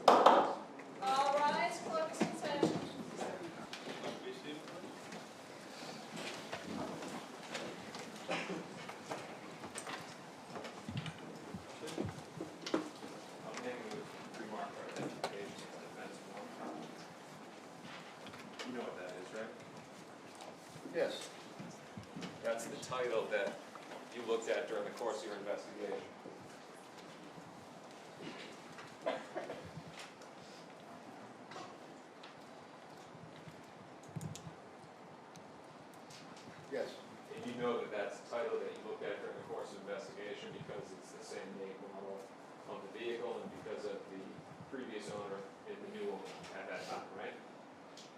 All rise, clerk is in session. I'm naming the remark for identification as defense one. You know what that is, right? Yes. That's the title that you looked at during the course of your investigation. Yes. And you know that that's the title that you looked at during the course of investigation because it's the same make model of the vehicle and because of the previous owner and the new owner at that time, right?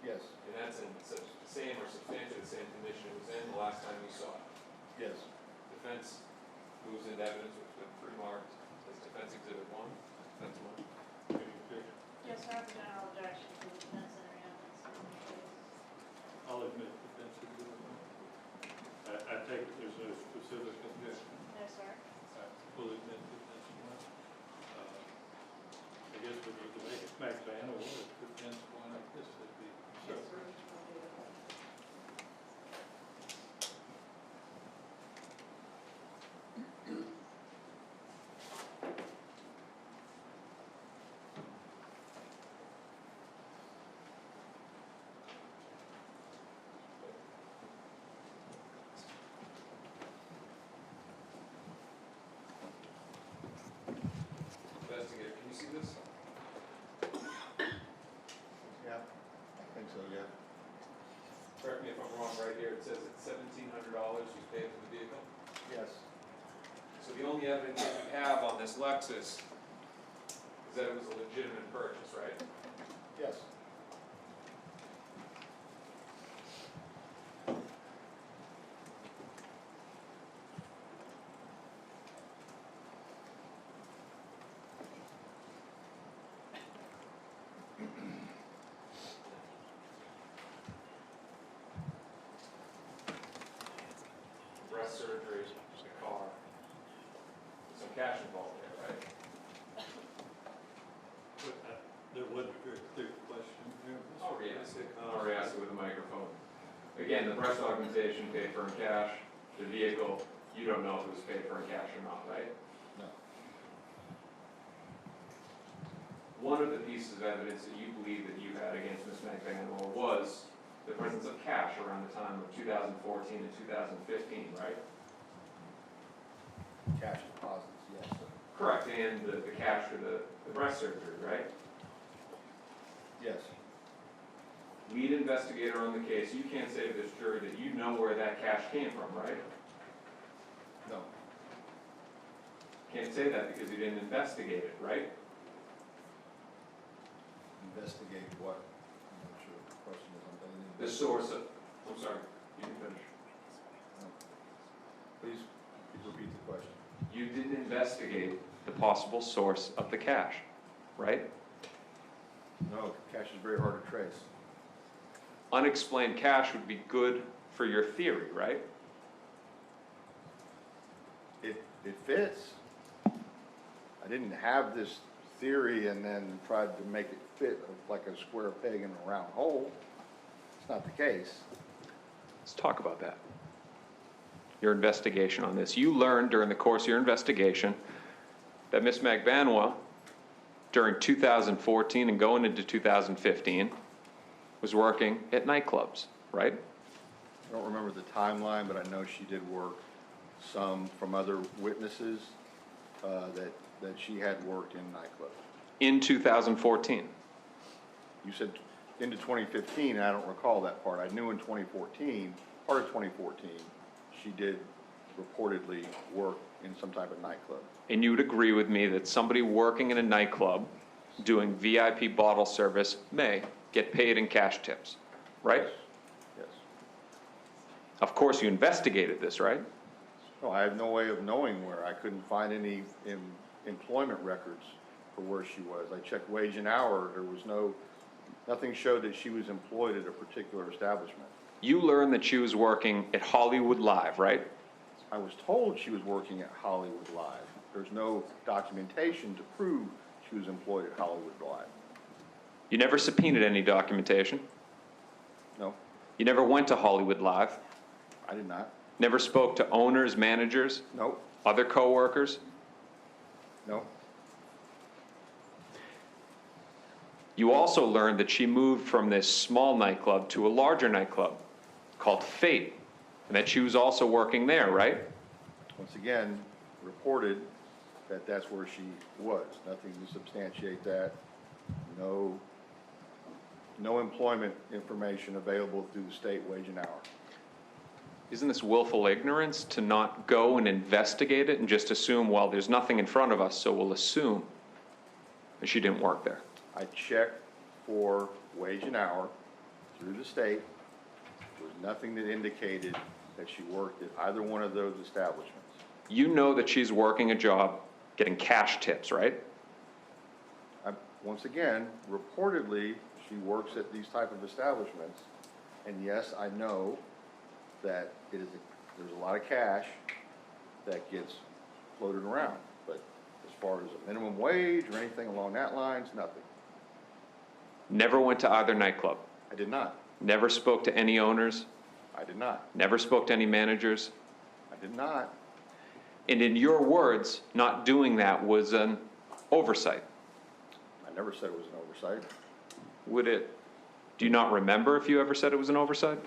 Yes. And that's in such the same or substantially the same condition it was in the last time you saw it. Yes. Defense moves into evidence which has been pre-marked as defense exhibit 1, defense 1. Yes, sir, I have a general objection to the defense entering evidence in the case. I'll admit defense exhibit 1. I take it there's no specific objection. No, sir. I fully admit defense 1. I guess if we could make it Max Van or defense 1, I guess it'd be separate. Investigator, can you see this? Yeah. I think so, yeah. Correct me if I'm wrong, right here it says it's $1,700 you paid for the vehicle. Yes. So the only evidence that you have on this Lexus is that it was a legitimate purchase, right? Yes. Breast surgery, the car, some cash involved there, right? But there wasn't a very clear question here. I'll re-ask it. I'll re-ask it with a microphone. Again, the breast augmentation paid for in cash. The vehicle, you don't know if it was paid for in cash or not, right? No. One of the pieces of evidence that you believe that you had against Ms. McVanwell was the presence of cash around the time of 2014 and 2015, right? Cash deposits, yes. Correct, and the cash for the breast surgery, right? Yes. Lead investigator on the case, you can't say to this jury that you know where that cash came from, right? No. Can't say that because you didn't investigate it, right? Investigate what? I'm not sure what the question is. The source of, I'm sorry, you can finish. No. Please repeat the question. You didn't investigate the possible source of the cash, right? No, cash is very hard to trace. Unexplained cash would be good for your theory, right? It fits. I didn't have this theory and then tried to make it fit like a square peg in a round hole. It's not the case. Let's talk about that. Your investigation on this. You learned during the course of your investigation that Ms. McVanwell, during 2014 and going into 2015, was working at nightclubs, right? I don't remember the timeline, but I know she did work some from other witnesses that she had worked in nightclubs. In 2014. You said into 2015, and I don't recall that part. I knew in 2014, part of 2014, she did reportedly work in some type of nightclub. And you would agree with me that somebody working in a nightclub doing VIP bottle service may get paid in cash tips, right? Yes. Of course, you investigated this, right? No, I have no way of knowing where. I couldn't find any employment records for where she was. I checked wage and hour. There was nothing showed that she was employed at a particular establishment. You learned that she was working at Hollywood Live, right? I was told she was working at Hollywood Live. There's no documentation to prove she was employed at Hollywood Live. You never subpoenaed any documentation. No, You never went to Hollywood Live. I did not. Never spoke to owners, managers, No, other coworkers. no, You also learned that she moved from this small nightclub to a larger nightclub called Fate, and that she was also working there, right? once again, reported that that's where she was. Nothing to substantiate that. No employment information available through the state wage and hour. Isn't this willful ignorance to not go and investigate it and just assume, well, there's nothing in front of us, so we'll assume that she didn't work there? I checked for wage and hour through the state. There was nothing that indicated that she worked at either one of those establishments. You know that she's working a job getting cash tips, right? Once again, reportedly, she works at these type of establishments. And yes, I know that there's a lot of cash that gets floated around. But as far as a minimum wage or anything along that lines, nothing. Never went to either nightclub. I did not. Never spoke to any owners. I did not. Never spoke to any managers. I did not. And in your words, not doing that was an oversight. I never said it was an oversight. Do you not remember if you ever said it was an oversight?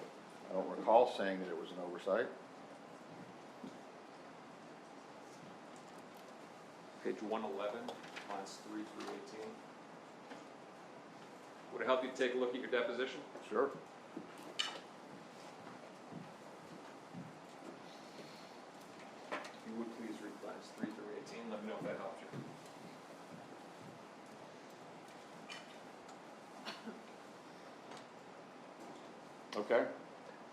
I don't recall saying that it was an oversight. Page 111, lines 3 through 18. Would it help you to take a look at your deposition? Sure. If you would please read lines 3 through 18, let me know if that helps you. Okay.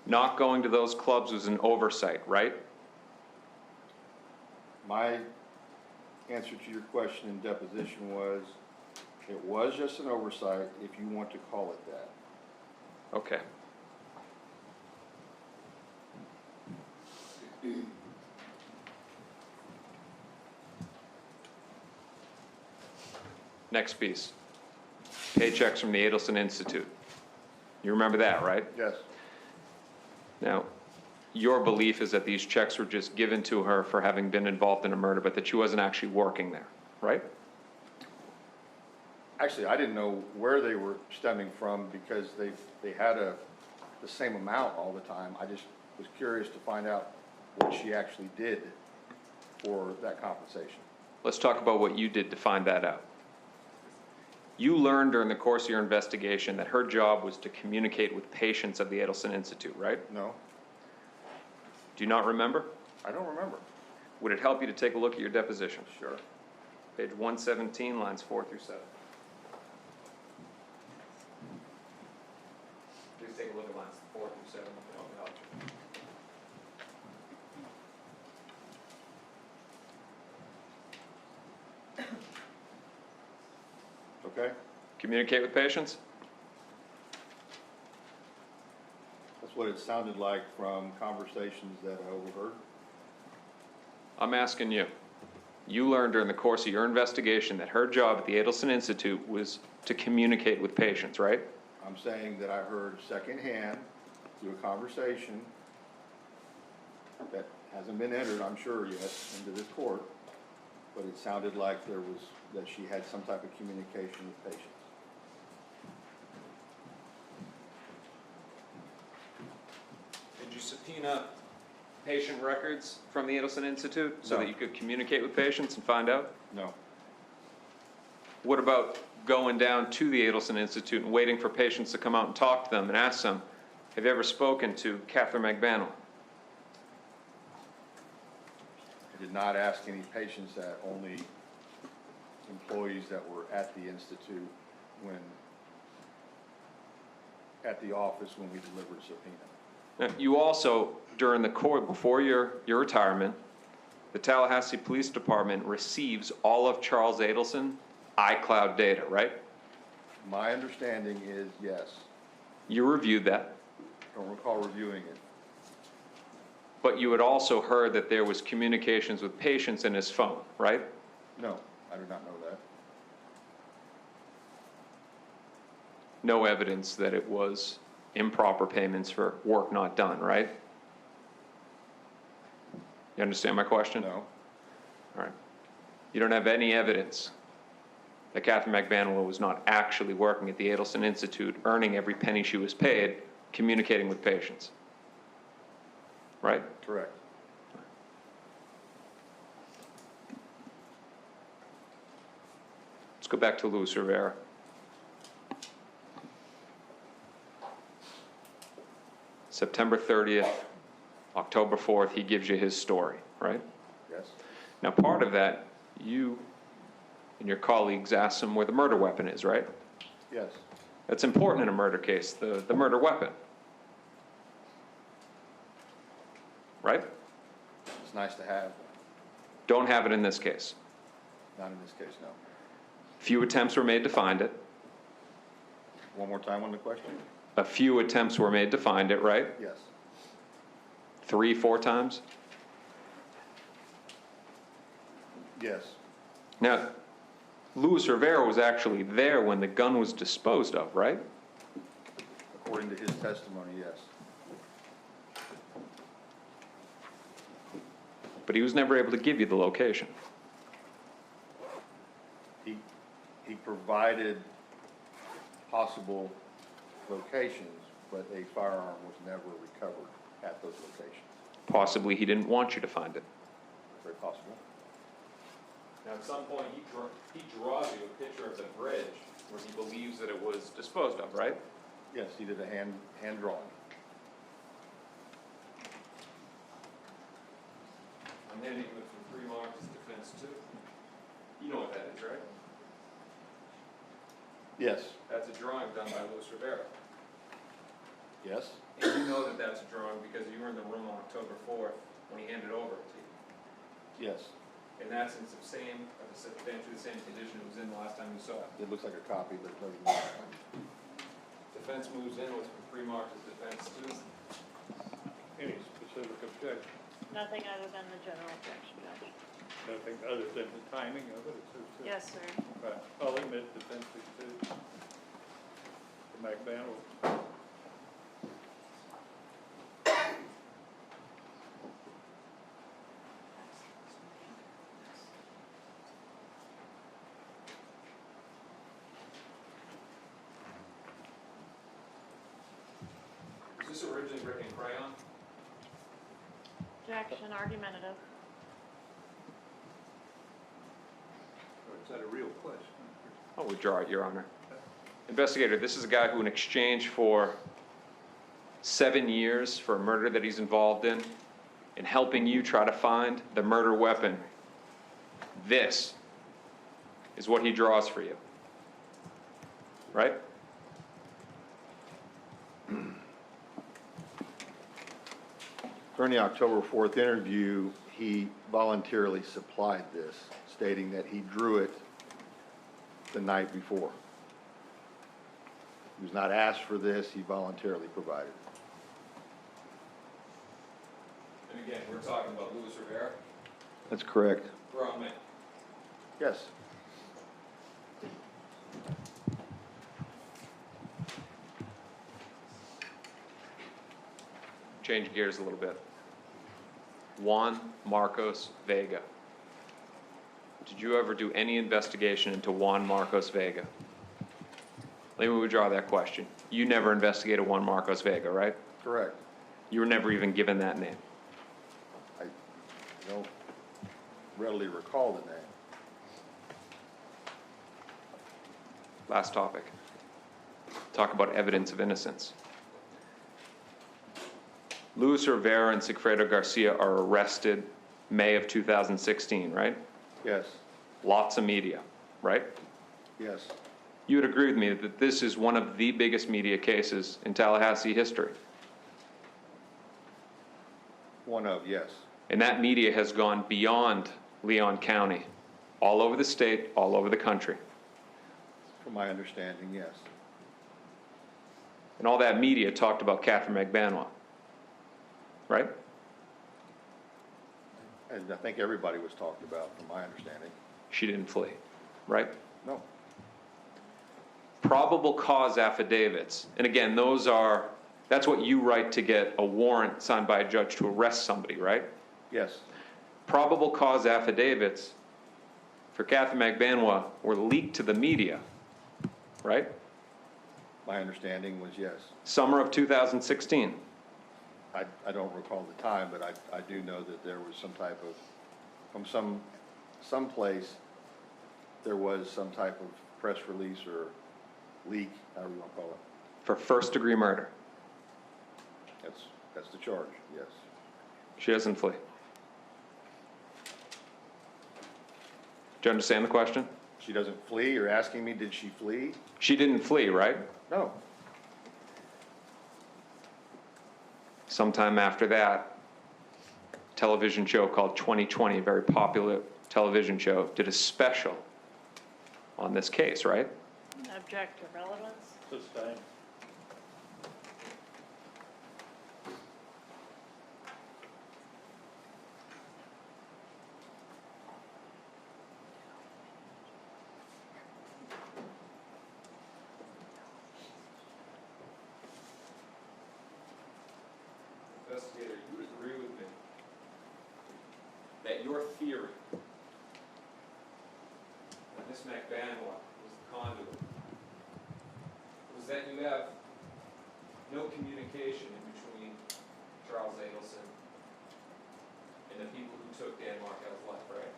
Not going to those clubs was an oversight, right? My answer to your question in deposition was, it was just an oversight, if you want to call it that. Okay. Next piece. Paychecks from the Edelson Institute. You remember that, right? Yes. Now, your belief is that these checks were just given to her for having been involved in a murder, but that she wasn't actually working there, right? Actually, I didn't know where they were stemming from because they had the same amount all the time. I just was curious to find out what she actually did for that compensation. Let's talk about what you did to find that out. You learned during the course of your investigation that her job was to communicate with patients of the Edelson Institute, right? No, Do you not remember? I don't remember. Would it help you to take a look at your deposition? Sure. Page 117, lines 4 through 7. Please take a look at lines 4 through 7. It'll help you. Okay? Communicate with patients? That's what it sounded like from conversations that I overheard. I'm asking you. You learned during the course of your investigation that her job at the Edelson Institute was to communicate with patients, right? I'm saying that I heard secondhand through a conversation that hasn't been entered, I'm sure, yet into this court, but it sounded like that she had some type of communication with patients. Did you subpoena patient records from the Edelson Institute so No. that you could communicate with patients and find out? No. What about going down to the Edelson Institute and waiting for patients to come out and talk to them and ask them, have you ever spoken to Catherine McBannel? I did not ask any patients that, only employees that were at the institute at the office when we delivered subpoena. Now, you also, during the court, before your retirement, the Tallahassee Police Department receives all of Charles Edelson iCloud data, right? My understanding is yes. You reviewed that, Don't recall reviewing it. but you had also heard that there was communications with patients in his phone, right? No, I do not know that. no evidence that it was improper payments for work not done, right? You understand my question? No. All right. You don't have any evidence that Catherine McBanwell was not actually working at the Edelson Institute, earning every penny she was paid, communicating with patients, right? Correct. Let's go back to Luis Rivera. September 30th, October 4th, he gives you his story, right? Yes. Now, part of that, you and your colleagues asked him where the murder weapon is, right? Yes. That's important in a murder case, the murder weapon. Right? It's nice to have. Don't have it in this case. Not in this case, no. Few attempts were made to find it. One more time on the question? A few attempts were made to find it, right? Yes. 3, 4 times? Yes. Now, Luis Rivera was actually there when the gun was disposed of, right? According to his testimony, yes. But he was never able to give you the location. He provided possible locations, but a firearm was never recovered at those locations. Possibly he didn't want you to find it. Very possible. Now, at some point, he draws you a picture of the bridge where he believes that it was disposed of, right? Yes, he did a hand drawing. I'm handing it from 3 marks defense 2. You know what that is, right? Yes. That's a drawing done by Luis Rivera. Yes. And you know that that's a drawing because you were in the room on October 4th when he handed over to you. Yes. And that's in substantially the same condition it was in the last time you saw it. It looks like a copy, but it doesn't matter. Defense moves in with 3 marks as defense 2. Any specific objection? Nothing other than the general objection, Judge. Nothing other than the timing of it? Yes, sir. Right. I'll admit defense 2. The McBanwell. Was this originally written in crayon? Objection, argumentative. Or is that a real question? I'll withdraw it, Your Honor. Investigator, this is a guy who in exchange for 7 years for a murder that he's involved in helping you try to find the murder weapon, this is what he draws for you. Right? During the October 4th interview, he voluntarily supplied this, stating that he drew it the night before. He was not asked for this, he voluntarily provided it. And again, we're talking about Luis Rivera, That's correct. grown man. Yes. Change gears a little bit. Juan Marcos Vega. Did you ever do any investigation into Juan Marcos Vega? Let me withdraw that question. You never investigated Juan Marcos Vega, right? Correct. You were never even given that name. I don't readily recall the name. Last topic. Talk about evidence of innocence. Luis Rivera and Sigfredo Garcia are arrested May of 2016, right? Yes. Lots of media, right? Yes. You would agree with me that this is one of the biggest media cases in Tallahassee history. One of, yes. And that media has gone beyond Leon County, all over the state, all over the country. From my understanding, yes. And all that media talked about Catherine McBanwell, right? And I think everybody was talked about, from my understanding. She didn't flee, right? No. probable cause affidavits, and again, that's what you write to get a warrant signed by a judge to arrest somebody, right? Yes, Probable cause affidavits for Catherine McBanwa were leaked to the media, right? my understanding was yes. Summer of 2016. I don't recall the time, but I do know that there was some type of, from some place, there was some type of press release or leak, however you want to call it. For first-degree murder. That's the charge, yes. She doesn't flee. Do you understand the question? She doesn't flee? You're asking me, did she flee? She didn't flee, right? No. Sometime after that, television show called 2020, a very popular television show, did a special on this case, right? Object to relevance. Sustained. Investigator, you would agree with me that your theory that Ms. McBanwa was the conduit was that you have no communication in between Charles Edelson and the people who took Dan Markel's life, right?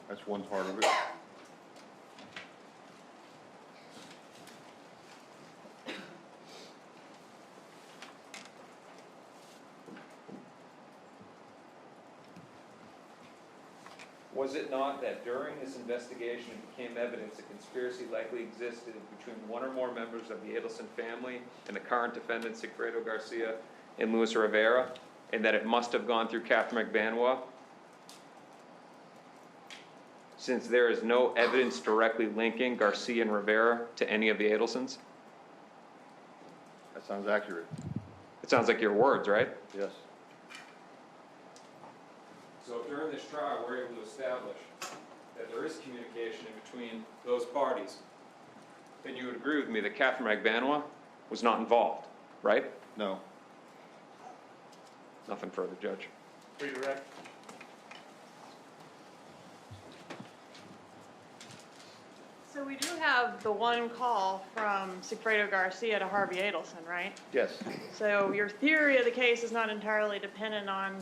That's one part of it. Was it not that during this investigation it became evidence a conspiracy likely existed between one or more members of the Edelson family and the current defendants, Sigfredo Garcia and Luis Rivera, and that it must have gone through Catherine McBanwa? Since there is no evidence directly linking Garcia and Rivera to any of the Edelsons? That sounds accurate, It sounds like your words, right? yes. So during this trial, we're able to establish that there is communication in between those parties, then you would agree with me that Catherine McBanwa was not involved, right? No. Nothing further, Judge. Redirect. So we do have the one call from Sigfredo Garcia to Harvey Edelson, right? Yes, So your theory of the case is not entirely dependent on,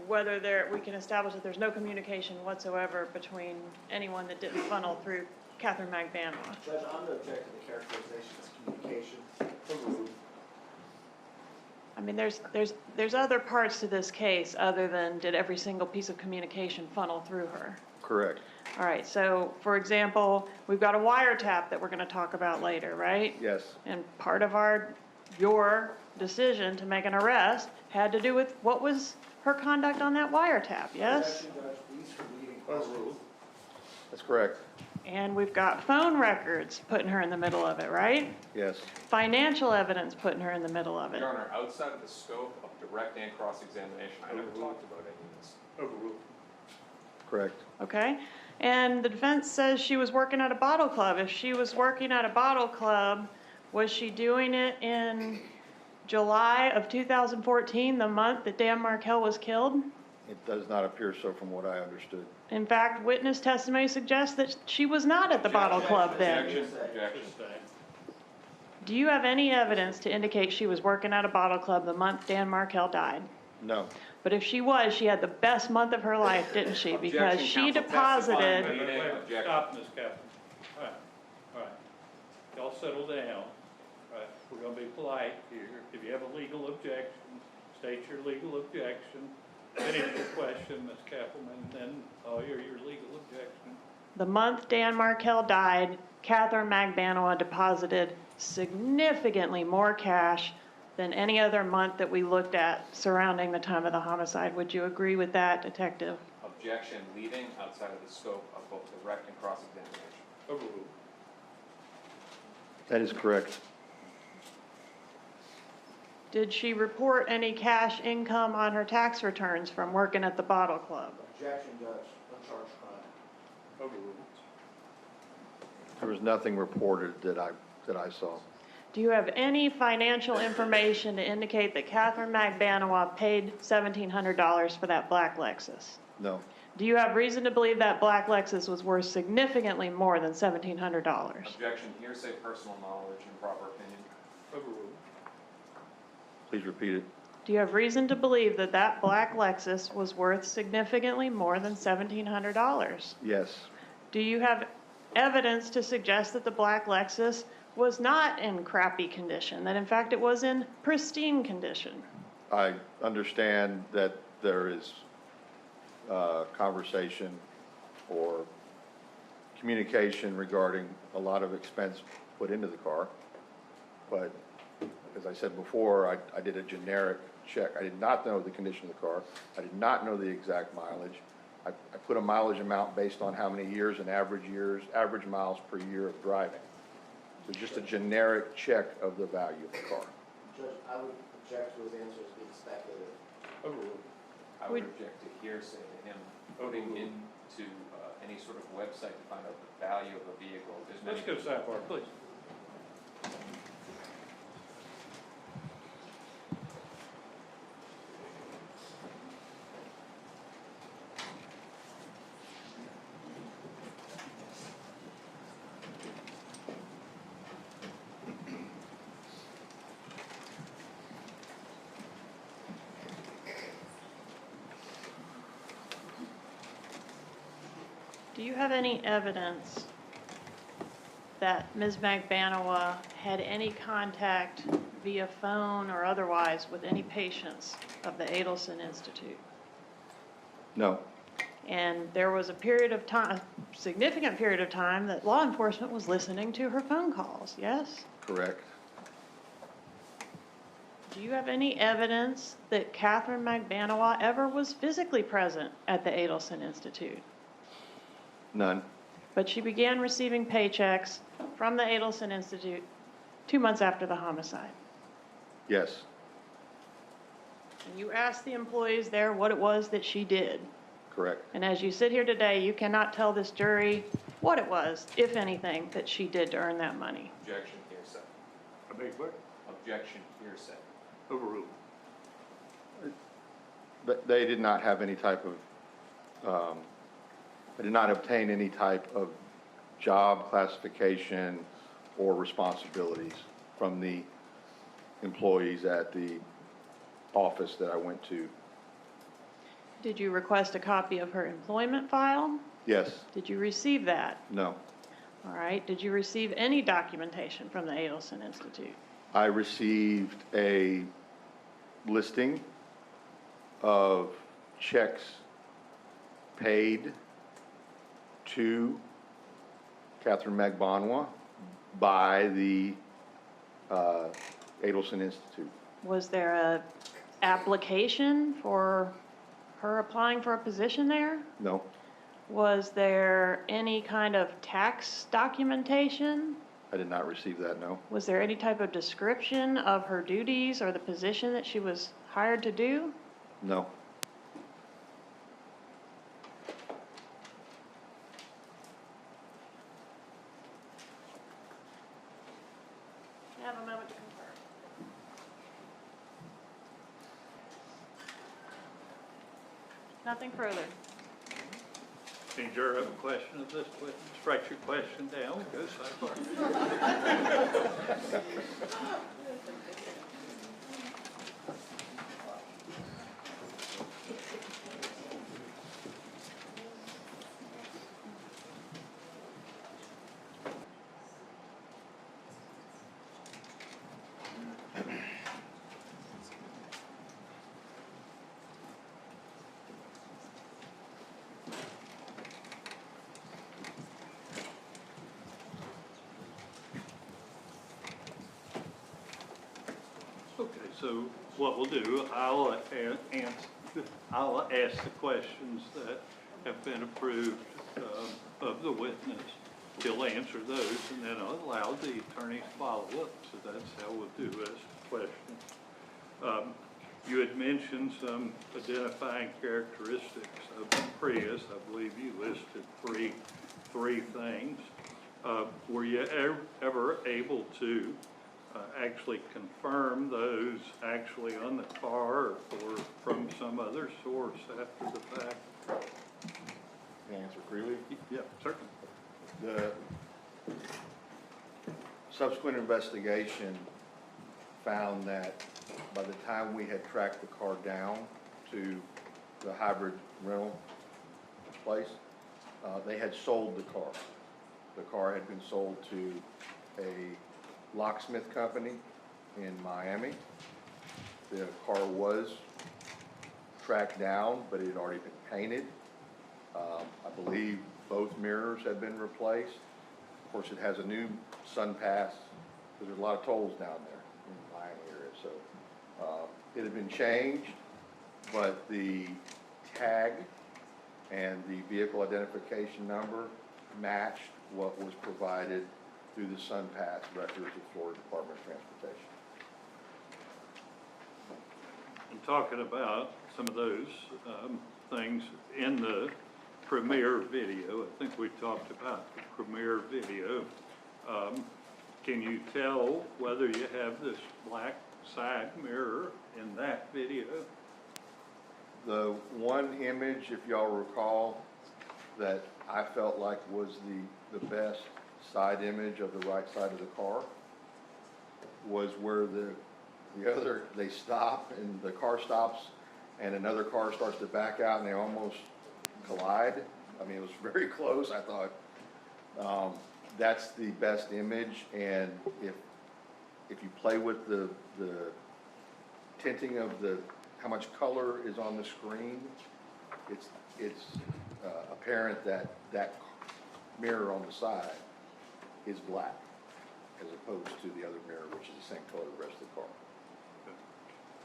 whether we can establish that there's no communication whatsoever between anyone that didn't funnel through Catherine McBanwa. Judge, I'm going to object to the characterization as communication. Overruled. I mean, there's other parts to this case other than did every single piece of communication funnel through her. correct. All right, so for example, we've got a wiretap that we're going to talk about later, right? Yes, And part of your decision to make an arrest had to do with what was her conduct on that wiretap, yes? Objection, Judge, please for leading overruled. that's correct. And we've got phone records putting her in the middle of it, right? Yes, Financial evidence putting her in the middle of it. Your Honor, outside of the scope of direct and cross-examination, I never talked about any of this. Overruled. correct. Okay? And the defense says she was working at a bottle club. If she was working at a bottle club, was she doing it in July of 2014, the month that Dan Markel was killed? It does not appear so from what I understood. In fact, witness testimony suggests that she was not at the bottle club then. Objection, objection. Sustained. Do you have any evidence to indicate she was working at a bottle club the month Dan Markel died? No, But if she was, she had the best month of her life, didn't she? Because Objection, she counsel. deposited, Testifying. Wait, Objection. stop, Ms. Captain. All right, all right. Y'all settle down. All right, we're gonna be polite here. If you have a legal objection, state your legal objection. Finish your question, Ms. Kappelman, then I'll hear your legal objection. the month Dan Markel died, Catherine McBanwa deposited significantly more cash than any other month that we looked at surrounding the time of the homicide. Would you agree with that, Detective? Objection, leading outside of the scope of both direct and cross-examination. Overruled. that is correct. Did she report any cash income on her tax returns from working at the bottle club? Objection, Judge, uncharged crime. Overruled. There was nothing reported that I saw. Do you have any financial information to indicate that Catherine Magbanowa paid $1,700 for that black Lexus? No, Do you have reason to believe that black Lexus was worth significantly more than $1,700? Objection, hearsay, personal knowledge, improper opinion. Overruled. please repeat it. Do you have reason to believe that that black Lexus was worth significantly more than $1,700? Yes, Do you have evidence to suggest that the black Lexus was not in crappy condition, that in fact it was in pristine condition? I understand that there is conversation or communication regarding a lot of expense put into the car. But as I said before, I did a generic check. I did not know the condition of the car. I did not know the exact mileage. I put a mileage amount based on how many years and average miles per year of driving. So just a generic check of the value of the car. Judge, I would object to his answers being speculative. Overruled. I would object to hearsay, to him putting into any sort of website to find out the value of a vehicle. There's many. Let's go sidebar, please. Do you have any evidence that Ms. Magbanowa had any contact via phone or otherwise with any patients of the Edelson Institute? No, And there was a period of time, a significant period of time, that law enforcement was listening to her phone calls, yes? correct. Do you have any evidence that Catherine Magbanowa ever was physically present at the Edelson Institute? None. But she began receiving paychecks from the Edelson Institute 2 months after the homicide. Yes, And you asked the employees there what it was that she did. correct. And as you sit here today, you cannot tell this jury what it was, if anything, that she did to earn that money. Objection, hearsay. I beg your pardon? Objection, hearsay. Overruled. But they did not have any type of, they did not obtain any type of job classification or responsibilities from the employees at the office that I went to. Did you request a copy of her employment file? Yes, Did you receive that? no. All right. Did you receive any documentation from the Edelson Institute? I received a listing of checks paid to Catherine Magbanowa by the Edelson Institute. Was there a application for her applying for a position there? No, Was there any kind of tax documentation? I did not receive that, no. Was there any type of description of her duties or the position that she was hired to do? No. I have a moment to confer. Nothing further. Any juror have a question of this witness? Write your question down, go sidebar. Okay, so what we'll do, I'll ask the questions that have been approved of the witness. He'll answer those, and then I'll allow the attorney to follow up. So that's how we'll do as questions. You had mentioned some identifying characteristics of the Prius. I believe you listed three things. Were you ever able to actually confirm those actually on the car or from some other source after the fact? Can I answer freely? Yeah, certainly. The subsequent investigation found that by the time we had tracked the car down to the hybrid rental place, they had sold the car. The car had been sold to a locksmith company in Miami. The car was tracked down, but it had already been painted. I believe both mirrors had been replaced. Of course, it has a new sun pass, because there's a lot of tolls down there in the Miami area. So it had been changed, but the tag and the vehicle identification number matched what was provided through the sun pass records of Florida Department of Transportation. And talking about some of those things in the premiere video, I think we talked about the premiere video. Can you tell whether you have this black side mirror in that video? The one image, if y'all recall, that I felt like was the best side image of the right side of the car was where they stop and the car stops and another car starts to back out and they almost collide. I mean, it was very close. I thought that's the best image, and if you play with the tinting of how much color is on the screen, it's apparent that mirror on the side is black as opposed to the other mirror, which is the same color as the rest of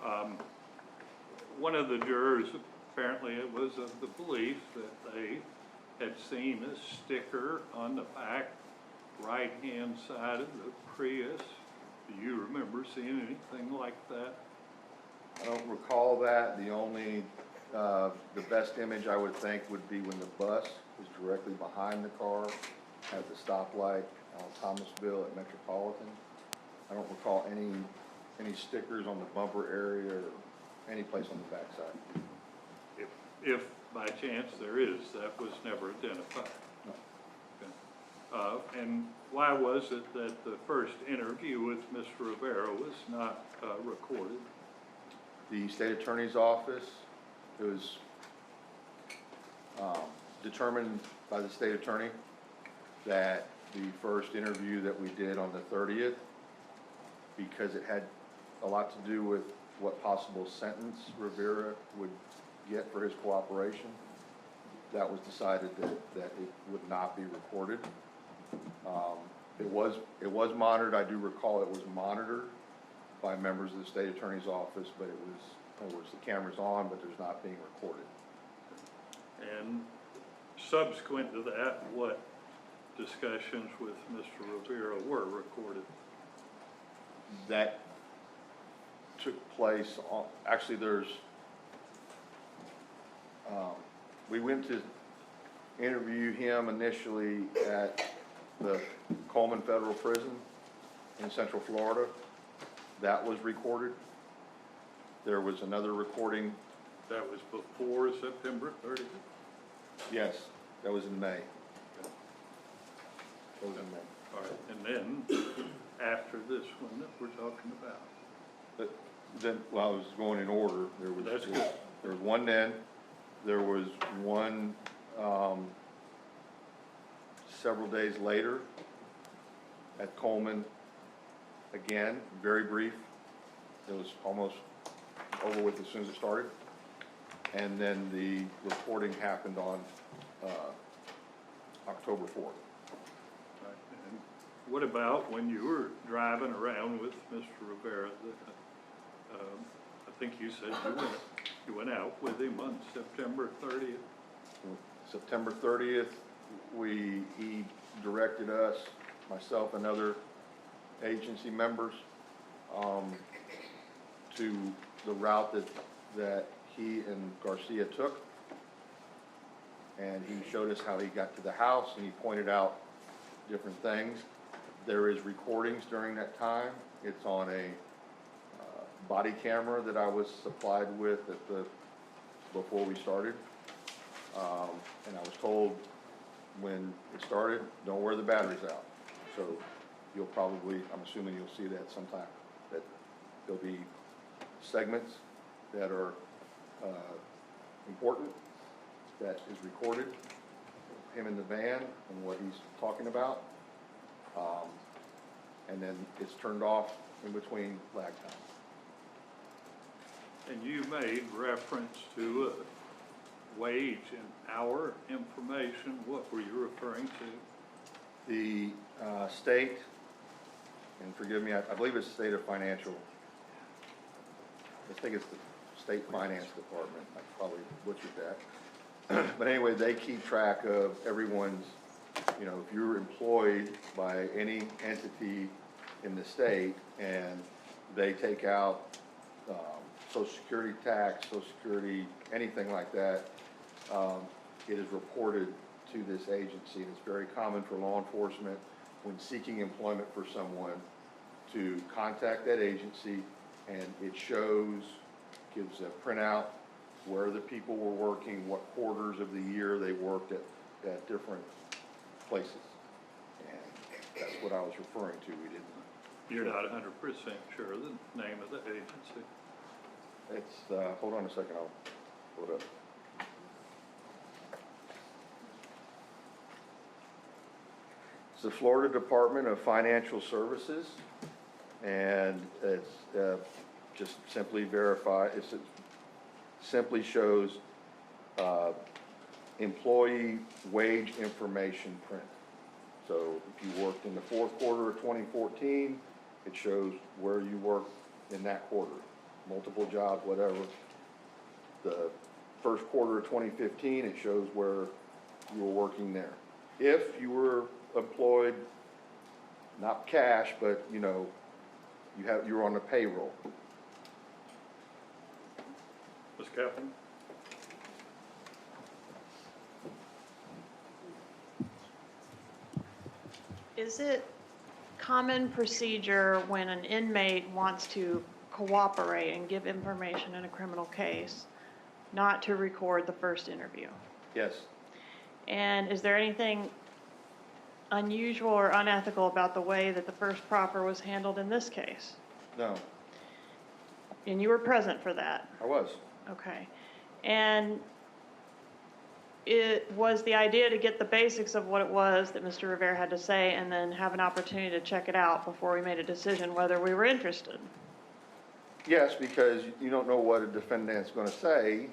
the car. One of the jurors, apparently it was of the belief that they had seen a sticker on the back right-hand side of the Prius. Do you remember seeing anything like that? I don't recall that. The only, the best image I would think would be when the bus was directly behind the car at the stoplight on Thomasville at Metropolitan. I don't recall any stickers on the bumper area or any place on the backside. If by chance there is, that was never identified. No. Okay. And why was it that the first interview with Ms. Rivera was not recorded? The state attorney's office, it was determined by the state attorney that the first interview that we did on the 30th, because it had a lot to do with what possible sentence Rivera would get for his cooperation, that was decided that it would not be recorded. It was monitored. I do recall it was monitored by members of the state attorney's office, but in other words, the camera's on, but there's not being recorded. And subsequent to that, what discussions with Mr. Rivera were recorded? That took place on, actually we went to interview him initially at the Coleman Federal Prison in Central Florida. That was recorded. There was another recording. That was before September 30th? Yes, that was in May. That was in May. All right, and then after this one that we're talking about? But then, well, I was going in order. That's good. There was one then. There was one several days later at Coleman. Again, very brief. It was almost over with as soon as it started. And then the reporting happened on October 4th. Right. And what about when you were driving around with Mr. Rivera? I think you said you went out with him on September 30th. September 30th, he directed us, myself and other agency members, to the route that he and Garcia took. And he showed us how he got to the house, and he pointed out different things. There is recordings during that time. It's on a body camera that I was supplied with before we started. And I was told when it started, don't wear the batteries out. So you'll probably, I'm assuming you'll see that sometime, that there'll be segments that are important that is recorded, him in the van and what he's talking about. And then it's turned off in between lag time. And you made reference to wage and hour information. What were you referring to? The state, and forgive me, I believe it's the state of financial, I think it's the state finance department, I probably butchered that. But anyway, they keep track of everyone's, you know, if you're employed by any entity in the state and they take out Social Security tax, Social Security, anything like that, it is reported to this agency. And it's very common for law enforcement when seeking employment for someone to contact that agency, and it shows, gives a printout where the people were working, what quarters of the year they worked at different places. And that's what I was referring to. We didn't. You're not 100% sure of the name of the agency. It's, hold on a second, I'll pull it up. It's the Florida Department of Financial Services, and it's just simply it simply shows employee wage information print. So if you worked in the fourth quarter of 2014, it shows where you worked in that quarter, multiple jobs, whatever. The first quarter of 2015, it shows where you were working there. If you were employed, not cash, but you know, you're on the payroll. Ms. Kaplan? Is it common procedure when an inmate wants to cooperate and give information in a criminal case not to record the first interview? Yes. And is there anything unusual or unethical about the way that the first proffer was handled in this case? No, And you were present for that? I was. Okay. And it was the idea to get the basics of what it was that Mr. Rivera had to say and then have an opportunity to check it out before we made a decision whether we were interested? Yes, because you don't know what a defendant's going to say.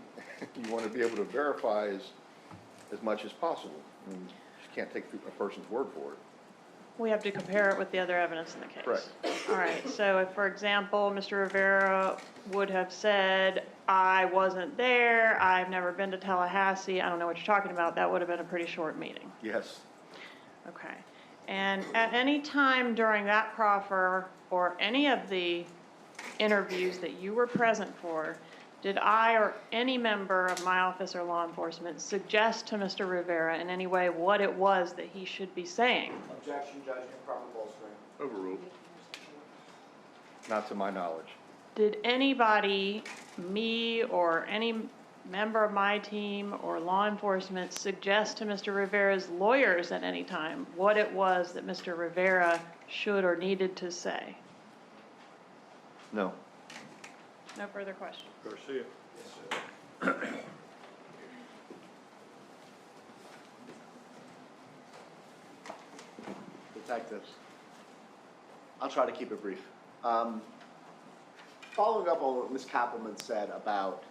You want to be able to verify as much as possible. I mean, you just can't take a person's word for it. We have to compare it with the other evidence in the case. Correct. All right, so if, for example, Mr. Rivera would have said, I wasn't there, I've never been to Tallahassee, I don't know what you're talking about, that would have been a pretty short meeting. Yes. Okay. And at any time during that proffer or any of the interviews that you were present for, did I or any member of my office or law enforcement suggest to Mr. Rivera in any way what it was that he should be saying? Objection, Judge, improper bolstering. Overruled. Not to my knowledge. Did anybody, me or any member of my team or law enforcement, suggest to Mr. Rivera's lawyers at any time what it was that Mr. Rivera should or needed to say? No. No further questions. Garcia? Yes, sir. Detectives, I'll try to keep it brief. Following up on what Ms. Kappelman said about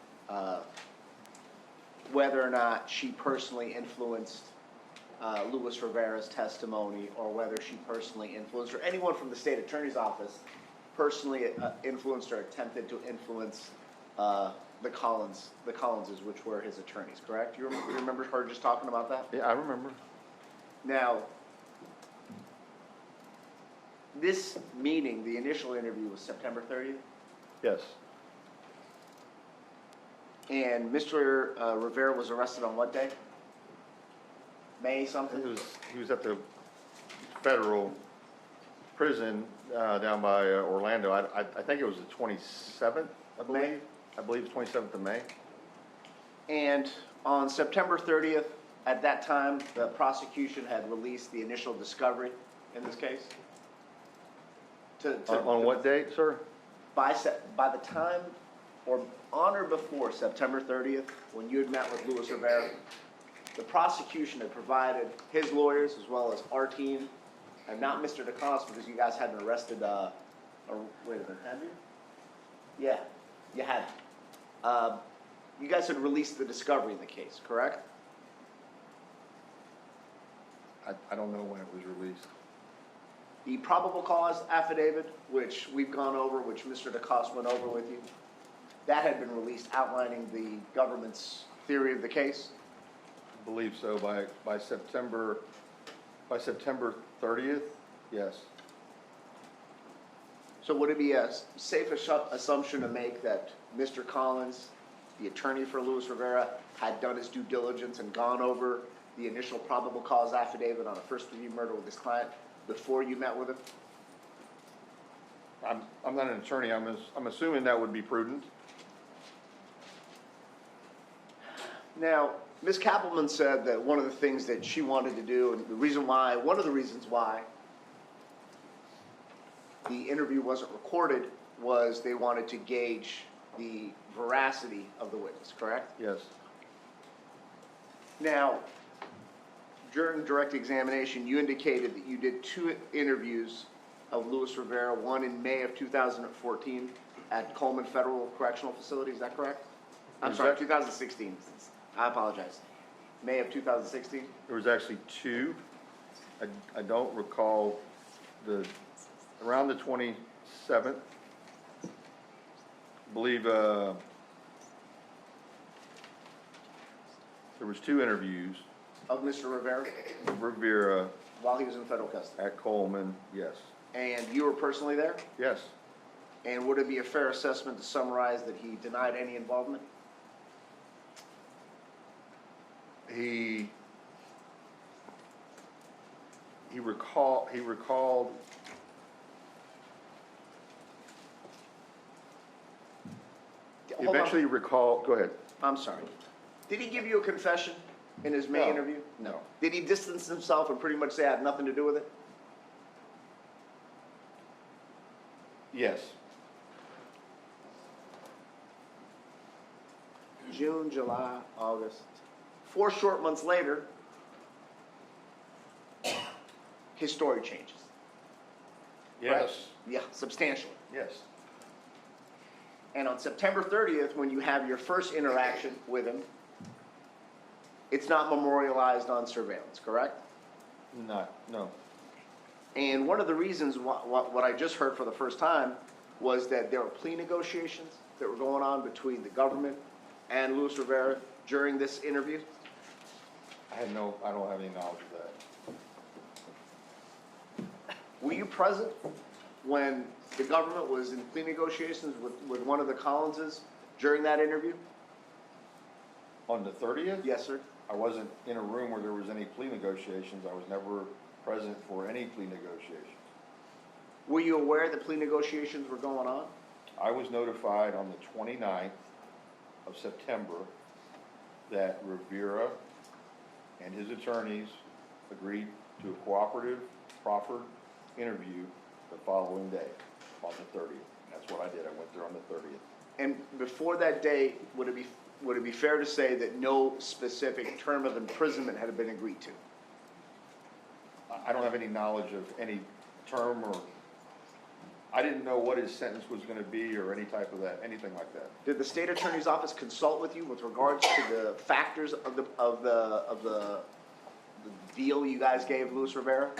whether or not she personally influenced Luis Rivera's testimony, or whether she personally influenced, or anyone from the state attorney's office personally influenced or attempted to influence the Collinses, which were his attorneys, correct? You remember her just talking about that? Yeah, I remember. Now, this meeting, the initial interview was September 30th, Yes. and Mr. Rivera was arrested on what day? May something? He was at the federal prison down by Orlando. I think it was the 27th, I May? believe. I believe it's 27th of May. And on September 30th, at that time, the prosecution had released the initial discovery in this case? On what date, sir? By the time, or on or before September 30th, when you had met with Luis Rivera, the prosecution had provided his lawyers as well as our team, and not Mr. DeCoste, because you guys hadn't arrested, wait a minute, had you? Yeah, you had. You guys had released the discovery in the case, correct? I don't know when it was released. The probable cause affidavit, which we've gone over, which Mr. DeCoste went over with you, that had been released outlining the government's theory of the case. I believe so, by September 30th, yes. So would it be a safe assumption to make that Mr. Collins, the attorney for Luis Rivera, had done his due diligence and gone over the initial probable cause affidavit on a first-degree murder with his client before you met with him? I'm not an attorney, I'm assuming that would be prudent. Now, Ms. Kappelman said that one of the things that she wanted to do, and one of the reasons why the interview wasn't recorded, was they wanted to gauge the veracity of the witness, correct? Yes. Now, during direct examination, you indicated that you did 2 interviews of Luis Rivera, one in May of 2014 at Coleman Federal Correctional Facility, is that correct? I'm sorry, 2016. I apologize. May of 2016? There was actually 2. I don't recall around the 27th. I believe there was 2 interviews. Of Mr. Rivera, Rivera while he was in federal custody? at Coleman, yes. And you were personally there? Yes. And would it be a fair assessment to summarize that he denied any involvement? He recalled, he Hold on. eventually recalled, go ahead. I'm sorry. Did he give you a confession in his May No. interview? No. Did he distance himself and pretty much say I had nothing to do with it? Yes. June, July, August. 4 short months later, his story changes. Right? Yeah, substantially. Yes. And on September 30th, when you have your first interaction with him, it's not memorialized on surveillance, correct? No. And one of the reasons what I just heard for the first time was that there were plea negotiations that were going on between the government and Luis Rivera during this interview. I don't have any knowledge of that. Were you present when the government was in plea negotiations with one of the Collinses during that interview? On the 30th? Yes, sir. I wasn't in a room where there was any plea negotiations. I was never present for any plea negotiations. Were you aware that plea negotiations were going on? I was notified on the 29th of September that Rivera and his attorneys agreed to a cooperative, proffered interview the following day, on the 30th. That's what I did. I went there on the 30th. And before that day, would it be fair to say that no specific term of imprisonment had been agreed to? I don't have any knowledge of any term, or I didn't know what his sentence was going to be or any type of that, anything like that. Did the state attorney's office consult with you with regards to the factors of the deal you guys gave Luis Rivera?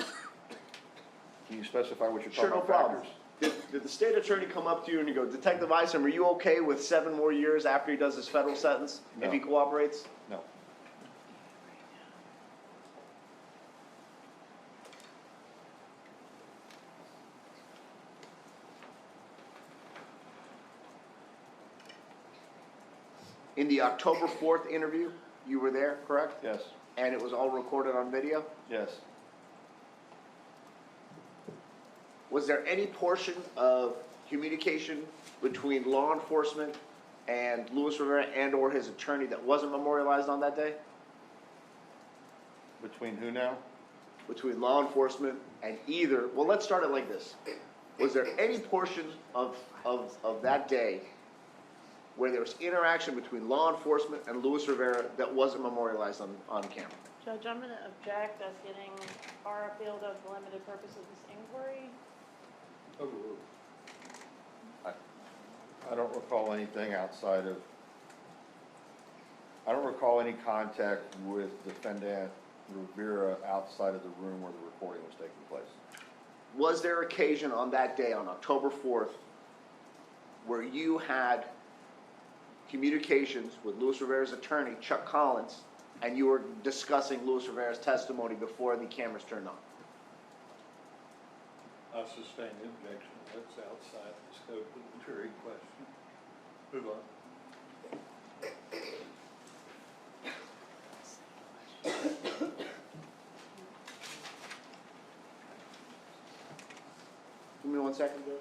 Can you specify what you're Sure, talking no about, problem. factors? Did the state attorney come up to you and you go, Detective Isom, are you okay with 7 more years after he does his federal sentence if he No. cooperates? No. In the October 4th interview, you were there, correct? Yes. And it was all recorded on video? Yes. Was there any portion of communication between law enforcement and Luis Rivera and/or his attorney that wasn't memorialized on that day? Between who now? Between law enforcement and either, well, let's start it like this. Was there any portion of that day where there was interaction between law enforcement and Luis Rivera that wasn't memorialized on camera? Judge, I'm going to object us getting far afield of the limited purpose of this inquiry. I don't recall anything outside of, I don't recall any contact with defendant Rivera outside of the room where the recording was taking place. Was there occasion on that day, on October 4th, where you had communications with Luis Rivera's attorney, Chuck Collins, and you were discussing Luis Rivera's testimony before the cameras turned on? I sustain the objection. That's outside the scope of the jury question. Move on. Give me 1 second, Joe.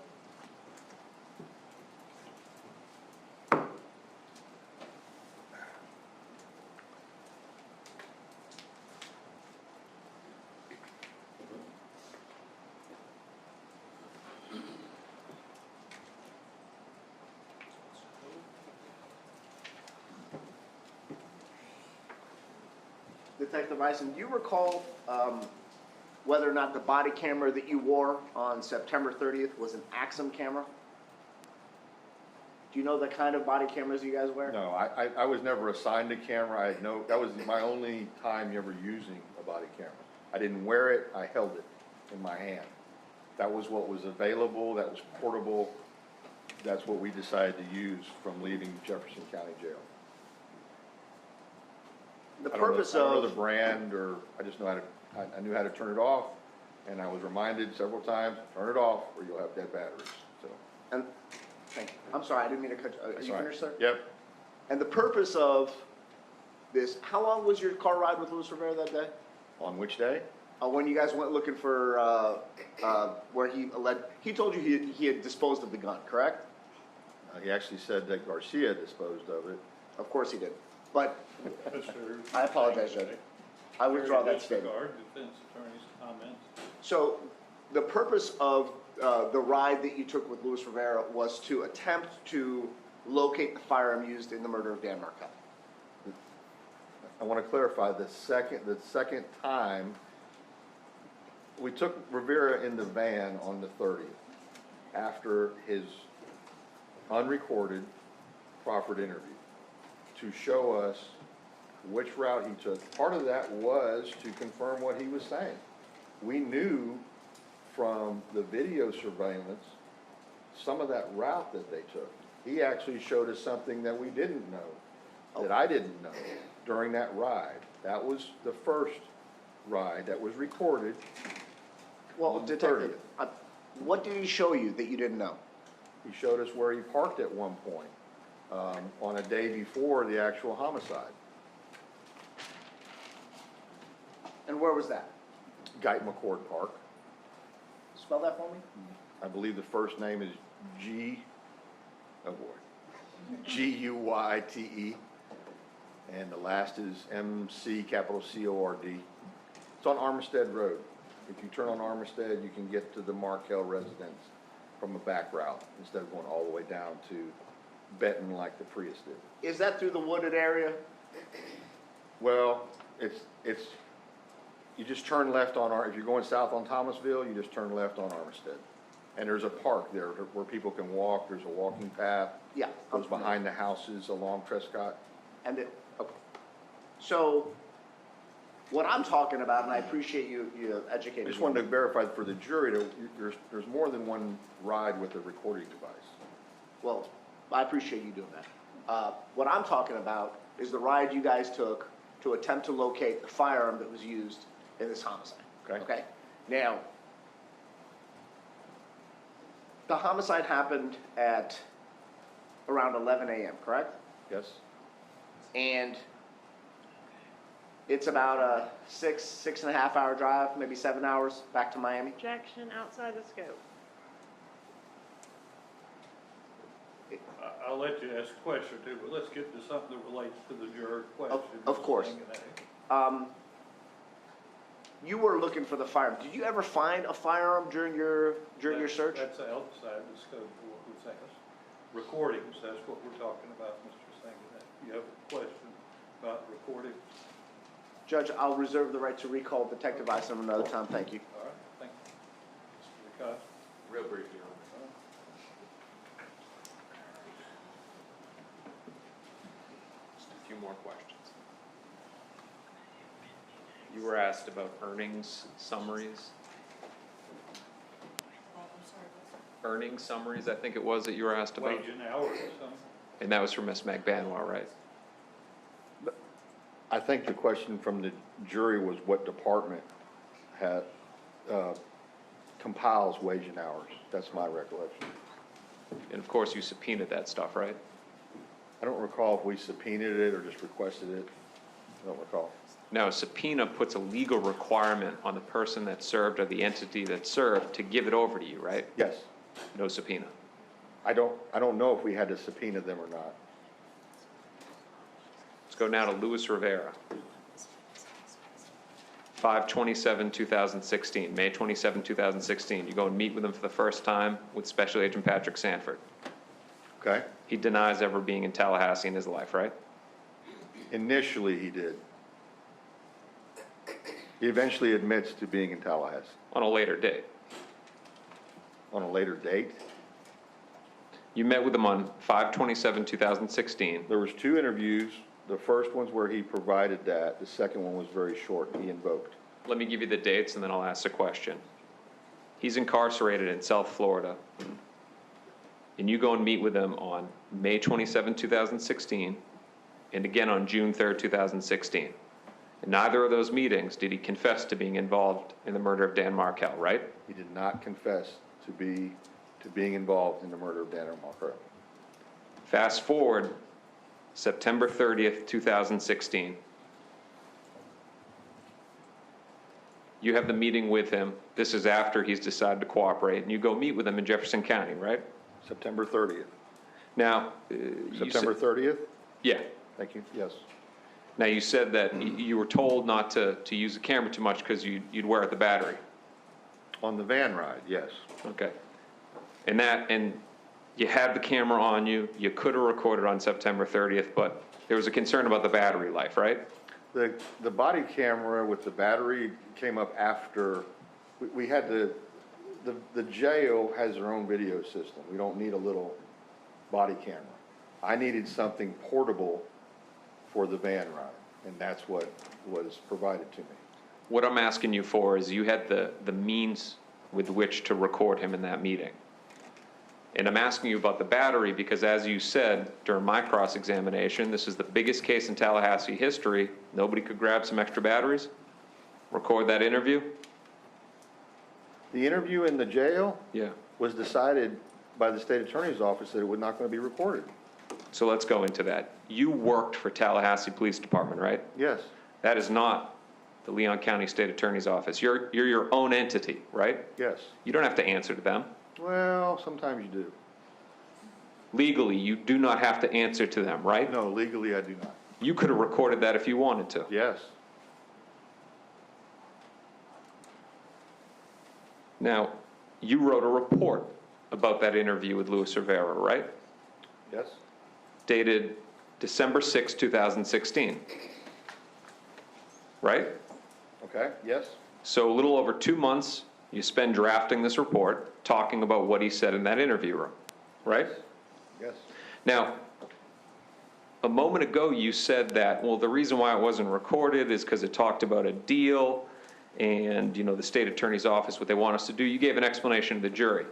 Detective Isom, do you recall whether or not the body camera that you wore on September 30th was an Isom camera? Do you know the kind of body cameras you guys wear? No, I was never assigned a camera. I had no, that was my only time ever using a body camera. I didn't wear it, I held it in my hand. That was what was available, that was portable. That's what we decided to use from leaving Jefferson County Jail. The I don't know- purpose I don't know of the brand, or I just know how to, I knew how to turn it off, and I was reminded several times, turn it off or you'll have dead batteries, so. and thank you. I'm sorry, I didn't mean to cut you. Are that's you all right. finished, sir? Yep, And the purpose of this, how long was your car ride with Luis Rivera that day? on which day? When you guys went looking for where he told you he had disposed of the gun, correct? He actually said that Garcia disposed of it. Of course he did. But Mr. I apologize, Judge. I withdraw that statement. Disregard defense attorney's comments. So the purpose of the ride that you took with Luis Rivera was to attempt to locate the firearm used in the murder of Dan Markel. I want to clarify, the second time, we took Rivera in the van on the 30th, after his unrecorded proffered interview, to show us which route he took. Part of that was to confirm what he was saying. We knew from the video surveillance some of that route that they took. He actually showed us something that we didn't know, that I didn't know during that ride. That was the first ride that was recorded. Well, On the Detective, what did he show you that you didn't know? He showed us where he parked at one point, on a day before the actual homicide. And where was that? Guyton McCord Park. Spell that for me. I believe the first name is G-U-Y-T-E, and the last is M-C, capital C-O-R-D. It's on Armistead Road. If you turn on Armistead, you can get to the Markel residence from a back route, instead of going all the way down to Benton like the Prius did. Is that through the wooded area? Well, it's, you just turn left on if you're going south on Thomasville, you just turn left on Armistead. And there's a park there where people can walk, there's a walking path. Yeah. Goes behind the houses along Trescott. And okay. So what I'm talking about, and I appreciate you educating I just me. wanted to verify for the jury that there's more than one ride with a recording device. Well, I appreciate you doing that. What I'm talking about is the ride you guys took to attempt to locate the firearm that was used in this homicide. Okay. Okay? Now, the homicide happened at around 11 a.m., correct? Yes? And it's about a 6.5 hour drive, maybe 7 hours back to Miami. Objection outside the scope. I'll let you ask a question or two, but let's get to something that relates to the juror question. Of course. You were looking for the firearm. Did you ever find a firearm during your search? That's outside the scope of what was asked. Recordings, that's what we're talking about, Mr. Sangaday. You have a question about recordings? Judge, I'll reserve the right to recall Detective Isom another time. Thank you. All right, thank you. Mr. DeCosta? Real briefly, Your Honor. Just a few more questions. You were asked about earnings summaries. Earnings summaries, I think it was that you were asked about. Wage and hour or something? And that was from Ms. McBanwell, right? I think the question from the jury was what department had, compiles wage and hours. That's my recollection. And of course, you subpoenaed that stuff, right? I don't recall if we subpoenaed it or just requested it. I don't recall. Now, a subpoena puts a legal requirement on the person that served or the entity that served to give it over to you, right? Yes. No subpoena. I don't know if we had to subpoena them or not. Let's go now to Luis Rivera. 5/27/2016, May 27, 2016. You go and meet with him for the first time with Special Agent Patrick Sanford. Okay? He denies ever being in Tallahassee in his life, right? Initially, he did. He eventually admits to being in Tallahassee. On a later date. On a later date? You met with him on 5/27/2016. There was 2 interviews. The first one's where he provided that. The second one was very short. He invoked. Let me give you the dates and then I'll ask a question. He's incarcerated in South Florida. And you go and meet with him on May 27, 2016, and again on June 3rd, 2016. In neither of those meetings did he confess to being involved in the murder of Dan Markel, right? He did not confess to being involved in the murder of Dan Markel. Fast forward, September 30th, 2016. You have the meeting with him. This is after he's decided to cooperate, and you go meet with him in Jefferson County, right? September 30th. Now, September 30th? Yeah. Thank you. Yes. Now, you said that you were told not to use the camera too much because you'd wear out the battery. On the van ride, yes. Okay. And you had the camera on you. You could have recorded on September 30th, but there was a concern about the battery life, right? The body camera with the battery came up after, we had the jail has their own video system. We don't need a little body camera. I needed something portable for the van ride, and that's what was provided to me. What I'm asking you for is you had the means with which to record him in that meeting. And I'm asking you about the battery because, as you said during my cross-examination, this is the biggest case in Tallahassee history. Nobody could grab some extra batteries, record that interview. The interview in the jail Yeah. was decided by the state attorney's office that it was not going to be recorded. So let's go into that. You worked for Tallahassee Police Department, right? Yes, That is not the Leon County State Attorney's Office. You're your own entity, right? yes. You don't have to answer to them. Well, sometimes you do. Legally, you do not have to answer to them, right? No, legally I do not. You could have recorded that if you wanted to. Yes, Now, you wrote a report about that interview with Luis Rivera, right? yes, Dated December 6, 2016. Right? okay, yes, So a little over 2 months, you spend drafting this report, talking about what he said in that interview room, right? yes. Now, a moment ago, you said that, well, the reason why it wasn't recorded is because it talked about a deal and, the state attorney's office, what they want us to do. You gave an explanation to the jury.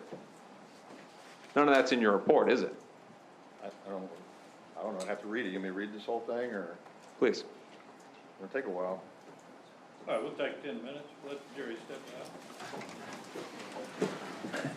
None of that's in your report, is it? I don't know, I'd have to read it. You want me to read this whole thing, or Please. it'll take a while? All right, we'll take 10 minutes, let the jury step out.